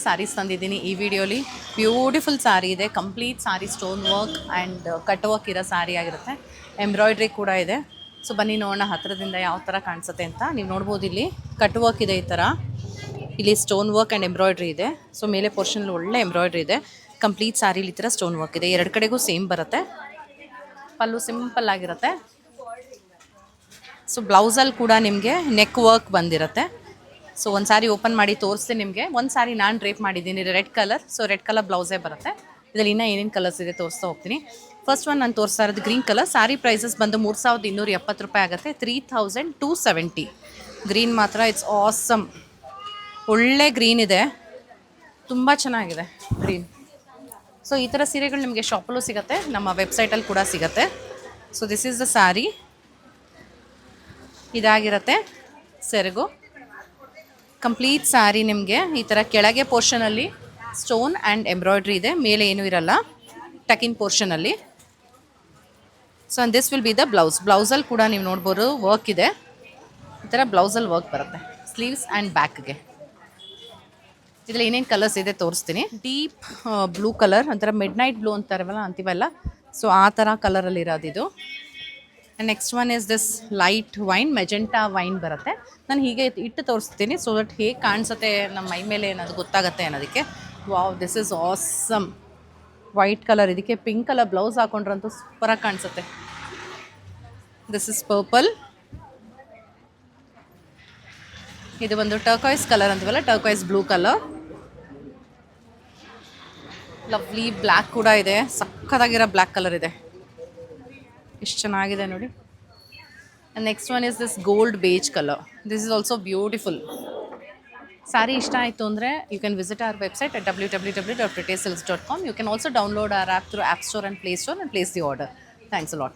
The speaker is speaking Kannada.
ಸ್ಯಾರೀಸ್ ತಂದಿದ್ದೀನಿ ಈ ವಿಡಿಯೋಲಿ. ಬ್ಯೂಟಿಫುಲ್ ಸ್ಯಾರಿ ಇದೆ, complete sari stone work and cut work ಇರೋ ಸ್ಯಾರಿ ಆಗಿರುತ್ತೆ. ಎಂಬ್ರಾಯ್ಡ್ರಿ ಕೂಡ ಇದೆ. ಸೊ ಬನ್ನಿ ನೋಡೋಣ ಹತ್ತಿರದಿಂದ ಯಾವ ಥರ ಕಾಣಿಸುತ್ತೆ ಅಂತ. ನೀವು ನೋಡ್ಬೋದು ಇಲ್ಲಿ ಕಟ್ ವರ್ಕ್ ಇದೆ, ಈ ಥರ ಇಲ್ಲಿ ಸ್ಟೋನ್ ವರ್ಕ್ ಆ್ಯಂಡ್ ಎಂಬ್ರಾಯ್ಡ್ರಿ ಇದೆ. ಸೊ ಮೇಲೆ ಪೋರ್ಷನಲ್ಲಿ ಒಳ್ಳೆ ಎಂಬ್ರಾಯ್ಡ್ರಿ ಇದೆ. ಕಂಪ್ಲೀಟ್ ಸ್ಯಾರಿಲಿ ಈ ಥರ ಸ್ಟೋನ್ ವರ್ಕ್ ಇದೆ. ಎರಡು ಕಡೆಗೂ ಸೇಮ್ ಬರುತ್ತೆ. ಪಲ್ಲು ಸಿಂಪಲ್ ಆಗಿರುತ್ತೆ. ಸೊ ಬ್ಲೌಸಲ್ಲಿ ಕೂಡ ನಿಮಗೆ ನೆಕ್ ವರ್ಕ್ ಬಂದಿರುತ್ತೆ. ಸೊ ಒಂದು ಸಾರಿ ಓಪನ್ ಮಾಡಿ ತೋರಿಸ್ತೀನಿ ನಿಮಗೆ. ಒಂದು ಸಾರಿ ನಾನು ಡ್ರೇಪ್ ಮಾಡಿದ್ದೀನಿ red colour. So red colour ಬ್ಲೌಸೇ ಬರುತ್ತೆ. ಇದರಲ್ಲಿ ಇನ್ನೂ ಏನೇನು ಕಲರ್ಸ್ ಇದೆ ತೋರಿಸ್ತಾ ಹೋಗ್ತೀನಿ. ಫಸ್ಟ್ ಒನ್ ನಾನು ತೋರಿಸ್ತಾ ಇರೋದು ಗ್ರೀನ್ ಕಲರ್. ಸಾರಿ ಪ್ರೈಸಸ್ ಬಂದು 3270 ರೂಪಾಯಿ ಆಗುತ್ತೆ. 3270. ಗ್ರೀನ್ ಮಾತ್ರ ಇಟ್ಸ್ ಆಸಮ್. ಒಳ್ಳೆ ಗ್ರೀನ್ ಇದೆ, ತುಂಬ ಚೆನ್ನಾಗಿದೆ ಗ್ರೀನ್. ಸೊ ಈ ಥರ ಸೀರೆಗಳು ನಿಮಗೆ ಶಾಪಲ್ಲೂ ಸಿಗುತ್ತೆ, ನಮ್ಮ ವೆಬ್ಸೈಟಲ್ಲಿ ಕೂಡ ಸಿಗುತ್ತೆ. So this is the sari. ಇದಾಗಿರುತ್ತೆ ಸೆರಗು. ಕಂಪ್ಲೀಟ್ ಸ್ಯಾರಿ ನಿಮಗೆ ಈ ಥರ ಕೆಳಗೆ ಪೋರ್ಷನಲ್ಲಿ ಸ್ಟೋನ್ ಆ್ಯಂಡ್ ಎಂಬ್ರಾಯ್ಡ್ರಿ ಇದೆ, ಮೇಲೆ ಏನೂ ಇರಲ್ಲ ಟಕಿನ್ ಪೋರ್ಷನಲ್ಲಿ. So and this will be the blouse. ಬ್ಲೌಸಲ್ಲಿ ಕೂಡ ನೀವು ನೋಡ್ಬೋದು ವರ್ಕ್ ಇದೆ, ಈ ಥರ ಬ್ಲೌಸಲ್ಲಿ ವರ್ಕ್ ಬರುತ್ತೆ ಸ್ಲೀವ್ಸ್ ಆ್ಯಂಡ್ ಬ್ಯಾಕ್ಗೆ. ಇದರಲ್ಲಿ ಏನೇನು ಕಲರ್ಸ್ ಇದೆ ತೋರಿಸ್ತೀನಿ. ಡೀಪ್ ಬ್ಲೂ ಕಲರ್, ಒಂಥರ ಮಿಡ್ ನೈಟ್ ಬ್ಲೂ ಅಂತೀವಲ್ಲ, ಸೊ ಆ ಥರ ಕಲರಲ್ಲಿ ಇರೋದಿದು. Next one is this light wine, magenta wine ಬರುತ್ತೆ. ನಾನು ಹೀಗೆ ಇಟ್ಟು ತೋರಿಸ್ತೀನಿ ಸೊ ದಟ್ ಹೇಗೆ ಕಾಣಿಸುತ್ತೆ ನಮ್ಮ ಮೈ ಮೇಲೆ ಅನ್ನೋದು ಗೊತ್ತಾಗುತ್ತೆ ಅನ್ನೋದಕ್ಕೆ. Wow, this is awesome. White colour, ಇದಕ್ಕೆ ಪಿಂಕ್ ಕಲರ್ ಬ್ಲೌಸ್ ಹಾಕೊಂಡ್ರಂತೂ ಸೂಪರಾಗಿ ಕಾಣಿಸುತ್ತೆ. This is purple. ಇದು ಒಂದು ಟರ್ಕಾಯ್ಸ್ ಕಲರ್ ಅಂತೀವಲ್ಲ, turquoise blue colour. Lovely black ಕೂಡ ಇದೆ, ಸಕ್ಕತ್ತಾಗಿರೋ ಬ್ಲ್ಯಾಕ್ ಕಲರ್ ಇದೆ, ಎಷ್ಟು ಚೆನ್ನಾಗಿದೆ ನೋಡಿ. And next one is this gold beige colour. This is also beautiful. Sari ಇಷ್ಟ ಆಯಿತು ಅಂದರೆ you can visit our website at www.prettysilks.com. You can also download our app through App Store and Play Store and place the order. Thanks a lot.